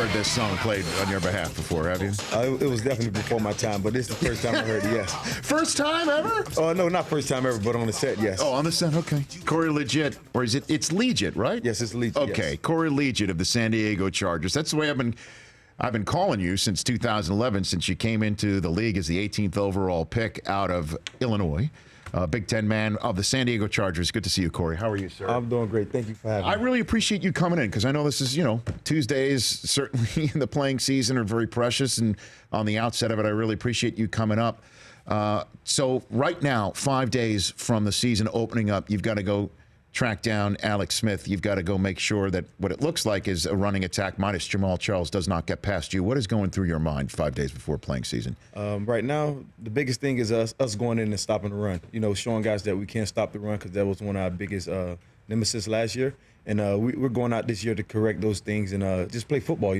heard this song played on your behalf before, have you? It was definitely before my time, but this is the first time I heard it, yes. First time ever? No, not first time ever, but on the set, yes. Oh, on the set, okay. Corey Liuget, or is it? It's Liuget, right? Yes, it's Liuget. Okay, yes. Corey Liuget of the San Diego Chargers. That's the way I've been calling you since 2011, since you came into the league as the 18th overall pick out of Illinois. Big Ten man of the San Diego Chargers. Good to see you, Corey. How are you, sir? I'm doing great. Thank you for having me. I really appreciate you coming in because I know this is, Tuesdays, certainly in the playing season, are very precious. And on the outset of it, I really appreciate you coming up. So right now, 5 days from the season opening up, you've got to go track down Alex Smith. You've got to go make sure that what it looks like is a running attack minus Jamal Charles does not get past you. What is going through your mind 5 days before playing season? Right now, the biggest thing is us going in and stopping the run. Showing guys that we can't stop the run because that was one of our biggest nemesis last year. And we're going out this year to correct those things and just play football,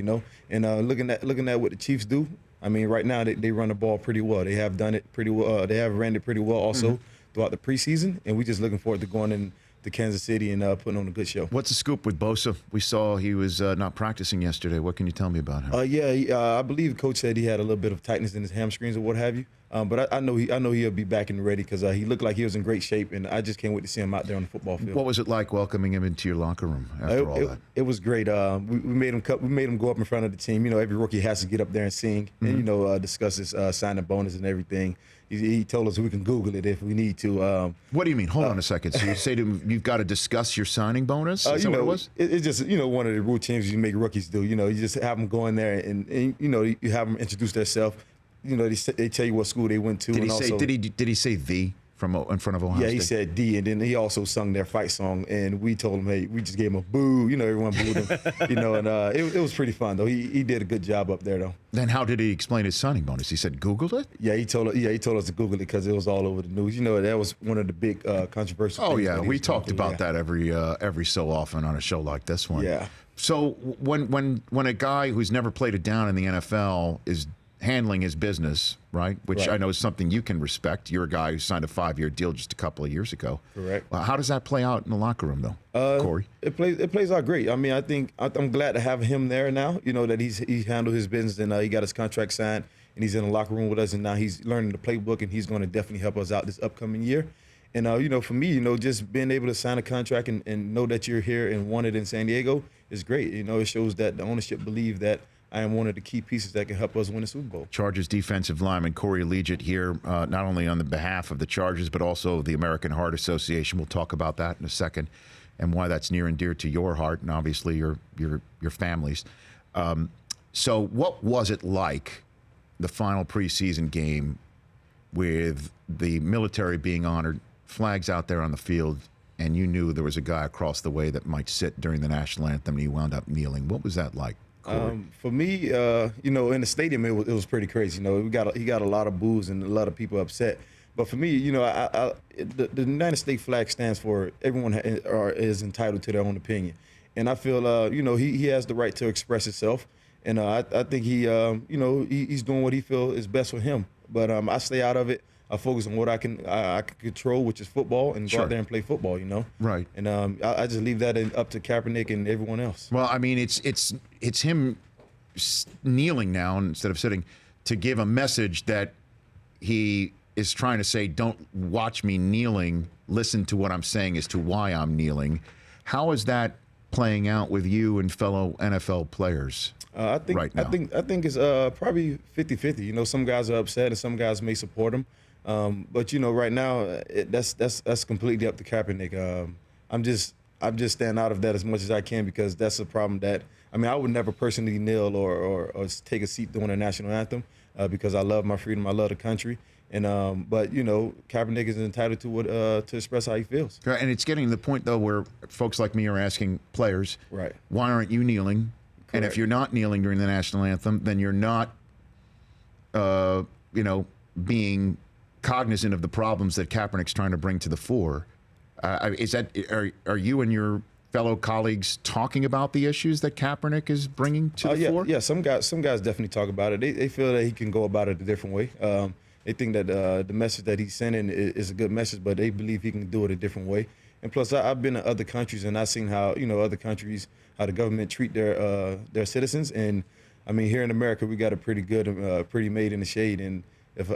And looking at what the Chiefs do, I mean, right now they run the ball pretty well. They have done it pretty well. They have ran it pretty well also throughout the preseason. And we're just looking forward to going in to Kansas City and putting on a good show. What's the scoop with Bosa? We saw he was not practicing yesterday. What can you tell me about him? I believe Coach said he had a little bit of tightness in his hamstrings or what have you. But I know he'll be back and ready because he looked like he was in great shape, and I just can't wait to see him out there on the football field. What was it like welcoming him into your locker room after all that? It was great. We made him go up in front of the team. Every rookie has to get up there and sing and discuss his signing bonus and everything. He told us we can Google it if we need to. What do you mean? Hold on a second. So you say to him, you've got to discuss your signing bonus? Is that what it was? It's just one of the routines you make rookies do. You just have them go in there and you have them introduce themselves. They tell you what school they went to. Did he say the from in front of Ohio State? Yeah, he said D, and then he also sung their fight song, and we told him, hey, we just gave him a boo. Everyone booed him. And it was pretty fun though. He did a good job up there though. Then how did he explain his signing bonus? He said Googled it? Yeah, he told us to Google it because it was all over the news. That was one of the big controversial things. Oh yeah, we talked about that every so often on a show like this one. Yeah. So when a guy who's never played it down in the NFL is handling his business, right? Which I know is something you can respect. You're a guy who signed a 5-year deal just a couple of years ago. Correct. How does that play out in the locker room, though, Corey? It plays out great. I mean, I think I'm glad to have him there now. That he handled his business and he got his contract signed and he's in the locker room with us and now he's learning the playbook and he's going to definitely help us out this upcoming year. And for me, just being able to sign a contract and know that you're here and wanted in San Diego is great. It shows that the ownership believe that I am one of the key pieces that can help us win the Super Bowl. Chargers defensive lineman Corey Liuget here, not only on the behalf of the Chargers, but also the American Heart Association. We'll talk about that in a second and why that's near and dear to your heart and obviously your family's. So what was it like, the final preseason game with the military being honored, flags out there on the field, and you knew there was a guy across the way that might sit during the national anthem and he wound up kneeling? What was that like? For me, in the stadium, it was pretty crazy. He got a lot of boos and a lot of people upset. But for me, the United States flag stands for everyone is entitled to their own opinion, and I feel he has the right to express himself, and I think he's doing what he feels is best for him. But I stay out of it. I focus on what I can control, which is football, and go out there and play football. Right. And I just leave that up to Kaepernick and everyone else. Well, I mean, it's him kneeling now instead of sitting to give a message that he is trying to say, don't watch me kneeling, listen to what I'm saying as to why I'm kneeling. How is that playing out with you and fellow NFL players? I think it's probably 50-50. Some guys are upset and some guys may support him. But right now that's completely up to Kaepernick. I'm just staying out of that as much as I can because that's a problem that I would never personally kneel or take a seat during the national anthem because I love my freedom, I love the country, and but Kaepernick is entitled to express how he feels. And it's getting to the point though where folks like me are asking players, right? Why aren't you kneeling? Correct. And if you're not kneeling during the national anthem, then you're not, being cognizant of the problems that Kaepernick's trying to bring to the fore. Are you and your fellow colleagues talking about the issues that Kaepernick is bringing to the fore? Yeah, some guys definitely talk about it. They feel that he can go about it a different way. They think that the message that he's sending is a good message, but they believe he can do it a different way. And plus, I've been to other countries and I've seen how other countries how the government treat their citizens. And I mean, here in America, we got a pretty good, pretty made in the shade. And if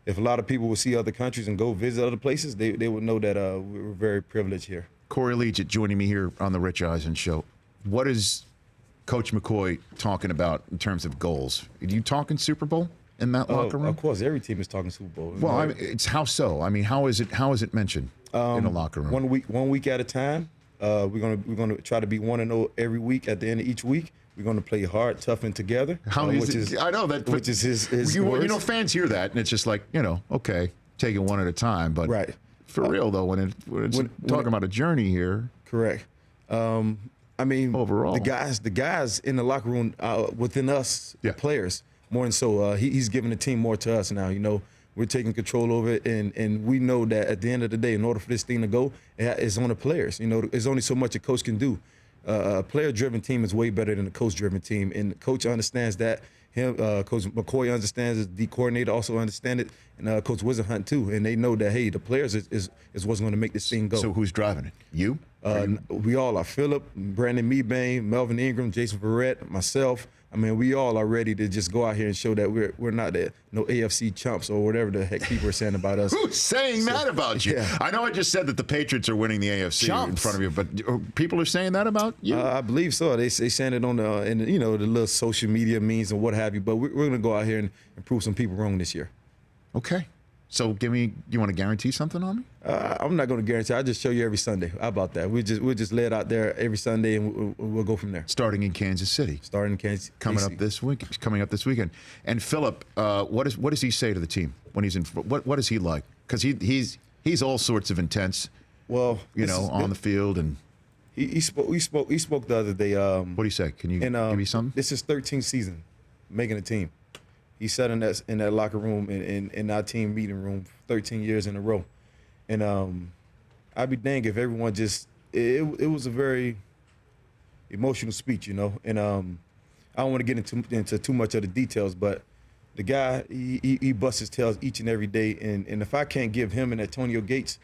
if a lot of people would see other countries and go visit other places, they would know that we're very privileged here. Corey Liuget joining me here on the Rich Eisen Show. What is Coach McCoy talking about in terms of goals? Are you talking Super Bowl in that locker room? Of course, every team is talking Super Bowl. Well, I mean, it's how so? I mean, how is it mentioned in the locker room? 1 week at a time. We're gonna try to be 1-0 every week. At the end of each week, we're gonna play hard, tough, and together. How is it? I know that, which is his you words. know, fans hear that, and it's just like, okay, take it one at a time. But right. For real though, when it's talking about a journey here. Correct. I mean, overall, the guys in the locker room within us, the players, more than so, he's giving the team more to us now. You know, we're taking control over it, and we know that at the end of the day, in order for this thing to go, it's on the players. You know, there's only so much a coach can do. A player-driven team is way better than a coach-driven team, and the coach understands that. Coach McCoy understands it. The coordinator also understands it, and Coach Wisenhunt too. And they know that, hey, the players is what's going to make this thing go. So who's driving it? You? We all are. Phillip, Brandon Meebane, Melvin Ingram, Jason Verrett, myself. I mean, we all are ready to just go out here and show that we're not no AFC chumps or whatever the heck people are saying about us. Who's saying that about you? Yeah. I know I just said that the Patriots are winning the AFC in front of you, but people are saying that about you? I believe so. They saying it on the little social media memes and what have you. But we're going to go out here and prove some people wrong this year. Okay. So you want to guarantee something on me? I'm not going to guarantee. I'll just show you every Sunday. How about that? We'll just lay it out there every Sunday, and we'll go from there. Starting in Kansas City. Starting in Kansas. Coming up this weekend. And Phillip, what does he say to the team when he's in? What is he like? Because he's all sorts of intense. Well, on the field, and he spoke the other day. What do you say? Can you give me something? This is 13th season, making a team. He sat in that locker room in our team meeting room 13 years in a row. And I'd be dang if everyone just it was a very emotional speech, And I don't want to get into too much of the details, but the guy he busts his tails each and every day. And if I can't give him and Antonio Gates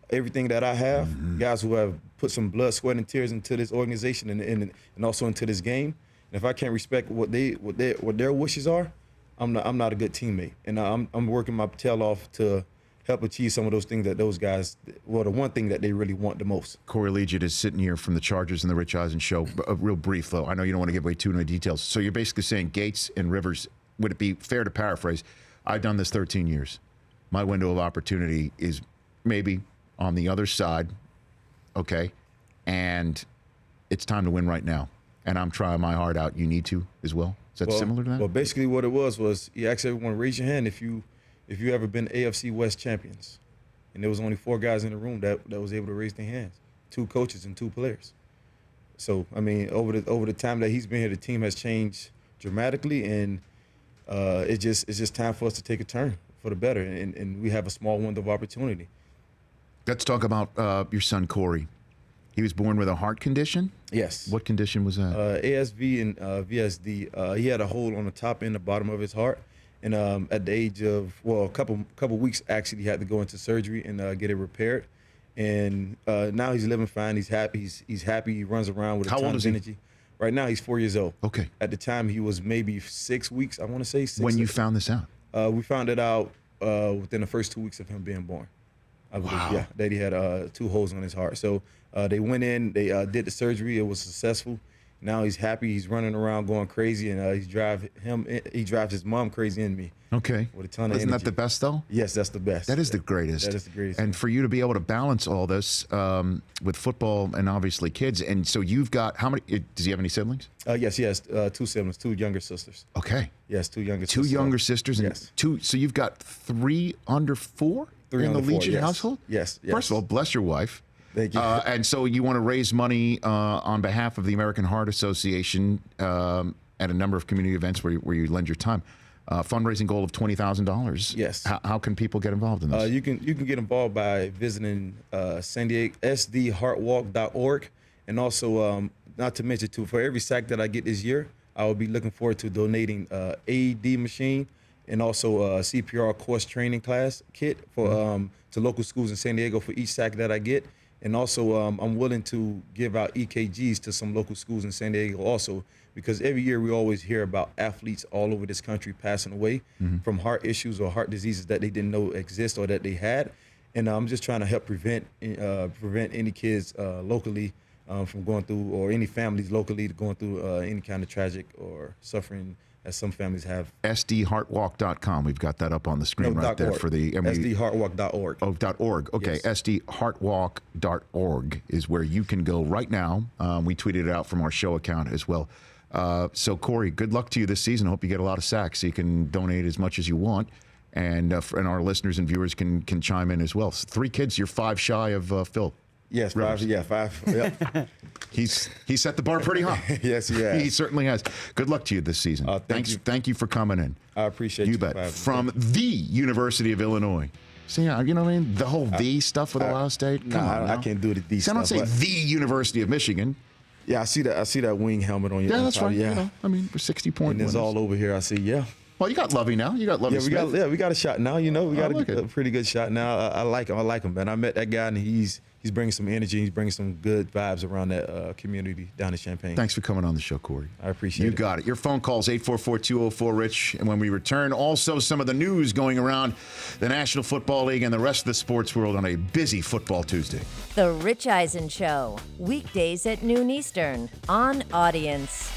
everything that I have, guys who have put some blood, sweat, and tears into this organization and also into this game, and if I can't respect what their wishes are, I'm not a good teammate, and I'm working my tail off to help achieve some of those things that those guys, well, the one thing that they really want the most. Corey Liuget is sitting here from the Chargers and the Rich Eisen Show. Real brief, though. I know you don't want to give away too many details. So you're basically saying Gates and Rivers, would it be fair to paraphrase, I've done this 13 years. My window of opportunity is maybe on the other side, okay, and it's time to win right now. And I'm trying my heart out. You need to as well? Is that similar to that? Well, basically what it was he asked everyone to raise your hand if you ever been AFC West champions. And there was only 4 guys in the room that was able to raise their hands, 2 coaches and 2 players. So, I mean, over the time that he's been here, the team has changed dramatically, and it's just time for us to take a turn for the better, and we have a small window of opportunity. Let's talk about your son, Corey. He was born with a heart condition? Yes. What condition was that? ASV and VSD. He had a hole on the top and the bottom of his heart. And at the age of, a couple weeks, actually, he had to go into surgery and get it repaired. And now he's living fine. He's happy. He's happy. He runs around with a ton of energy. Right now, he's 4 years old. Okay. At the time, he was maybe 6 weeks, I want to say. When you found this out? We found it out within the first 2 weeks of him being born. I believe, yeah, that he had 2 holes on his heart. So they went in, they did the surgery. It was successful. Now he's happy. He's running around going crazy, and he drives his mom crazy in me. Okay. With a ton of Isn't energy. that the best, though? Yes, that's the best. That is the greatest. That is the greatest. And for you to be able to balance all this with football and obviously kids, and so you've got how many? Does he have any siblings? Yes, he has 2 siblings, 2 younger sisters. Okay. Yes, 2 younger Two sisters. younger sisters and yes. 2. So you've got 3 under 4 3 in the under 4, Liuget yes. household. Yes. First of all, bless your wife. Thank you. And so you want to raise money on behalf of the American Heart Association at a number of community events where you lend your time. Fundraising goal of $20,000. Yes. How can people get involved in this? You can get involved by visiting San Diego sdheartwalk.org, and also not to mention too, for every sack that I get this year, I will be looking forward to donating AED machine and also a CPR course training class kit for to local schools in San Diego for each sack that I get. And also, I'm willing to give out EKGs to some local schools in San Diego also, because every year we always hear about athletes all over this country passing away from heart issues or heart diseases that they didn't know exist or that they had. And I'm just trying to help prevent any kids locally from going through, or any families locally going through any kind of tragic or suffering as some families have. SDHeartWalk.com. We've got that up on the screen right there .org. for the SDHeartWalk.org. Oh, .org. Okay, Yes. SDHeartWalk.org is where you can go right now. We tweeted it out from our show account as well. So, Corey, good luck to you this season. I hope you get a lot of sacks so you can donate as much as you want. And our listeners and viewers can chime in as well. 3 kids, you're 5 shy of Phil. Yes, Rivers. 5. Yeah, 5. Yep. He set the bar pretty high. Yes, he has. He certainly has. Good luck to you this season. Thank you for coming in. I appreciate you you. bet. For having me. From the University of Illinois. See, you know what I mean? The whole "the" stuff with Ohio State. Come on, I now. can't do the D So I stuff. don't say but- the University of Michigan. Yeah, I see that wing helmet on your. Yeah, that's top, right. Yeah, You know, I mean, we're 60-point and it's winners. all over here. I see. Yeah. Well, you got Lovey now. You got Lovey Smith. We got a shot now. You know, we got like a it. pretty good shot now. I like him, man. I met that guy, and he's bringing some energy. He's bringing some good vibes around that community down in Champaign. Thanks for coming on the show, Corey. I appreciate You it. got it. Your phone calls 844-204-RICH. And when we return, also some of the news going around the National Football League and the rest of the sports world on a busy Football Tuesday. The Rich Eisen Show, weekdays at noon Eastern on Audience.